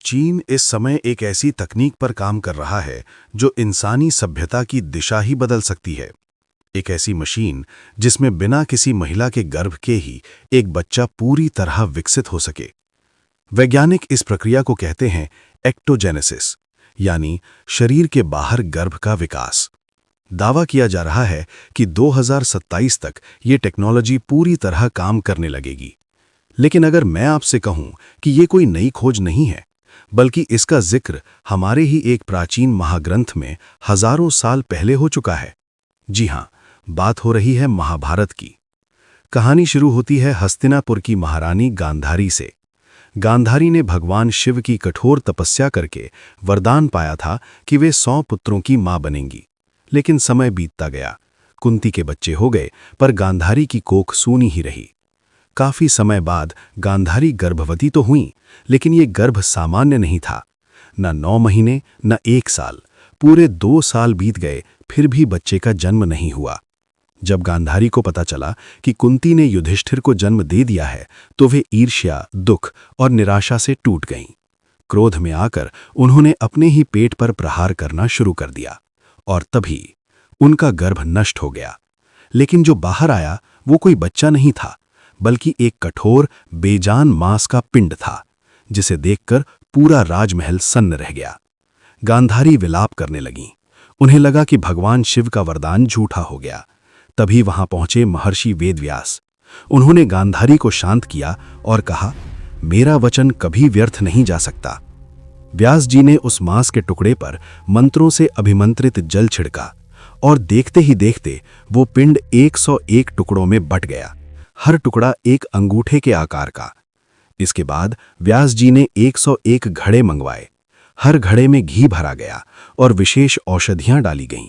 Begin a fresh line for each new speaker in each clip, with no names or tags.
चीन इस समय एक ऐसी तकनीक पर काम कर रहा है जो इंसानी सभ्यता की दिशा ही बदल सकती है। एक ऐसी मशीन जिसमें बिना किसी महिला के गर्भ के ही एक बच्चा पूरी तरह विकसित हो सके। वैज्ञानिक इस प्रक्रिया को कहते हैं एक्टोजेनेसिस, यानी शरीर के बाहर गर्भ का विकास। दावा किया जा रहा है कि 2027 तक ये टेक्नोलॉजी पूरी तरह काम करने लगेगी। लेकिन अगर मैं आपसे कहूं कि ये कोई नई खोज नहीं है, बल्कि इसका जिक्र हमारे ही एक प्राचीन महाग्रंथ में हजारों साल पहले हो चुका है। जी हां, बात हो रही है महाभारत की। कहानी शुरू होती है हस्तिनापुर की महारानी गांधारी से। गांधारी ने भगवान शिव की कठोर तपस्या करके वरदान पाया था कि वे 100 पुत्रों की मां बनेंगी। लेकिन समय बीतता गया, कुंती के बच्चे हो गए, पर गांधारी की कोख सूनी ही रही। काफी समय बाद गांधारी गर्भवती तो हुई, लेकिन ये गर्भ सामान्य नहीं था। न 9 महीने, न 1 साल, पूरे 2 साल बीत गए, फिर भी बच्चे का जन्म नहीं हुआ। जब गांधारी को पता चला कि कुंती ने युधिष्ठिर को जन्म दे दिया है, तो वे ईर्ष्या, दुख और निराशा से टूट गईं। क्रोध में आकर उन्होंने अपने ही पेट पर प्रहार करना शुरू कर दिया, और तभी उनका गर्भ नष्ट हो गया। लेकिन जो बाहर आया वो कोई बच्चा नहीं था, बल्कि एक कठोर, बेजान मांस का पिंड था, जिसे देखकर पूरा राजमहल सन्न रह गया। गांधारी विलाप करने लगीं। उन्हें लगा कि भगवान शिव का वरदान झूठा हो गया। तभी वहां पहुंचे महर्षि वेदव्यास। उन्होंने गांधारी को शांत किया और कहा, मेरा वचन कभी व्यर्थ नहीं जा सकता। व्यास जी ने उस मांस के टुकड़े पर मंत्रों से अभिमंत्रित जल छिड़का, और देखते ही देखते वो पिंड 101 टुकड़ों में बट गया, हर टुकड़ा एक अंगूठे के आकार का। इसके बाद व्यास जी ने 101 घड़े मंगवाए। हर घड़े में घी भरा गया और विशेष औषधियां डाली गईं।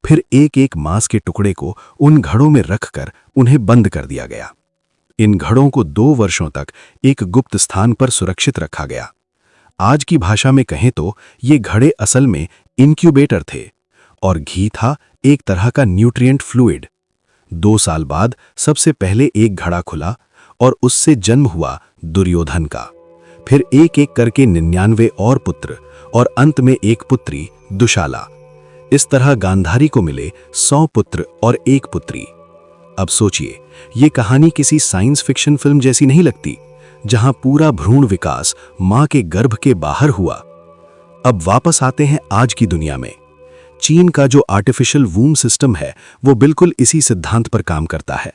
फिर एक एक मांस के टुकड़े को उन घड़ों में रखकर उन्हें बंद कर दिया गया। इन घड़ों को 2 वर्षों तक एक गुप्त स्थान पर सुरक्षित रखा गया। आज की भाषा में कहें तो ये घड़े असल में इंक्यूबेटर थे, और घी था एक तरह का न्यूट्रिएंट फ्लूइड। 2 साल बाद सबसे पहले एक घड़ा खुला, और उससे जन्म हुआ दुर्योधन का। फिर एक एक करके 99 और पुत्र, और अंत में एक पुत्री दुशाला। इस तरह गांधारी को मिले 100 पुत्र और 1 पुत्री। अब सोचिए, ये कहानी किसी साइंस फिक्शन फिल्म जैसी नहीं लगती, जहां पूरा भ्रूण विकास मां के गर्भ के बाहर हुआ। अब वापस आते हैं आज की दुनिया में। चीन का जो आर्टिफिशियल वूम सिस्टम है, वो बिल्कुल इसी सिद्धांत पर काम करता है।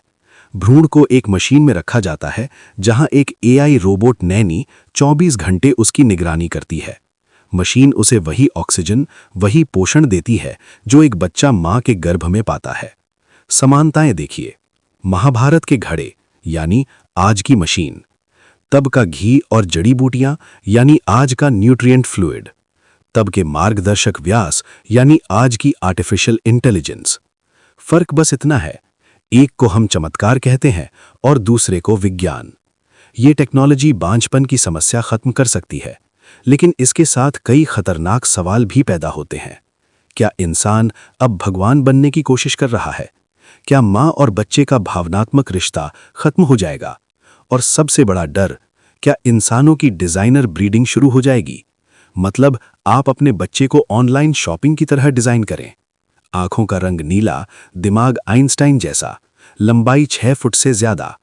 भ्रूण को एक मशीन में रखा जाता है, जहां एक एआई रोबोट नैनी 24 घंटे उसकी निगरानी करती है। मशीन उसे वही ऑक्सीजन, वही पोषण देती है जो एक बच्चा मां के गर्भ में पाता है। समानताएं देखिए, महाभारत के घड़े यानी आज की मशीन, तब का घी और जड़ी बूटियां यानी आज का न्यूट्रिएंट फ्लूइड, तब के मार्गदर्शक व्यास यानी आज की आर्टिफिशियल इंटेलिजेंस। फर्क बस इतना है, एक को हम चमत्कार कहते हैं और दूसरे को विज्ञान। ये टेक्नोलॉजी बांझपन की समस्या खत्म कर सकती है, लेकिन इसके साथ कई खतरनाक सवाल भी पैदा होते हैं। क्या इंसान अब भगवान बनने की कोशिश कर रहा है? क्या मां और बच्चे का भावनात्मक रिश्ता खत्म हो जाएगा? और सबसे बड़ा डर, क्या इंसानों की डिजाइनर ब्रीडिंग शुरू हो जाएगी? मतलब आप अपने बच्चे को ऑनलाइन शॉपिंग की तरह डिजाइन करें। आंखों का रंग नीला, दिमाग आइंस्टाइन जैसा, लंबाई 6 फुट से ज्यादा।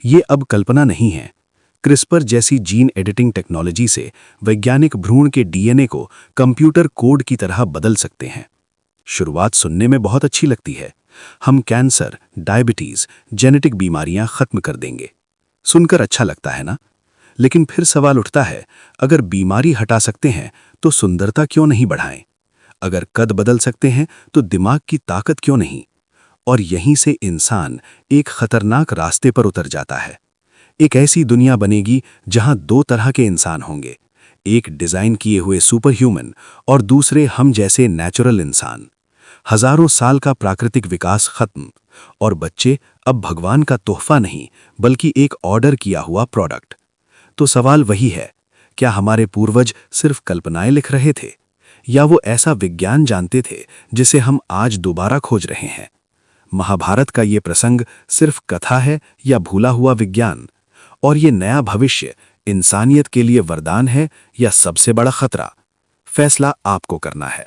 ये अब कल्पना नहीं है। क्रिस्पर जैसी जीन एडिटिंग टेक्नोलॉजी से वैज्ञानिक भ्रूण के डीएनए को कंप्यूटर कोड की तरह बदल सकते हैं। शुरुआत सुनने में बहुत अच्छी लगती है। हम कैंसर, डायबिटीज, जेनेटिक बीमारियां खत्म कर देंगे। सुनकर अच्छा लगता है ना? लेकिन फिर सवाल उठता है, अगर बीमारी हटा सकते हैं तो सुंदरता क्यों नहीं बढ़ाएं? अगर कद बदल सकते हैं तो दिमाग की ताकत क्यों नहीं? और यहीं से इंसान एक खतरनाक रास्ते पर उतर जाता है। एक ऐसी दुनिया बनेगी जहां 2 तरह के इंसान होंगे, एक डिजाइन किए हुए सुपर ह्यूमन और दूसरे हम जैसे नेचुरल इंसान। हजारों साल का प्राकृतिक विकास खत्म, और बच्चे अब भगवान का तोहफा नहीं, बल्कि एक ऑर्डर किया हुआ प्रोडक्ट। तो सवाल वही है, क्या हमारे पूर्वज सिर्फ कल्पनाएं लिख रहे थे, या वो ऐसा विज्ञान जानते थे जिसे हम आज दोबारा खोज रहे हैं? महाभारत का ये प्रसंग सिर्फ कथा है या भूला हुआ विज्ञान? और ये नया भविष्य
इंसानियत के लिए वरदान है या सबसे बड़ा खतरा? फैसला आपको करना है।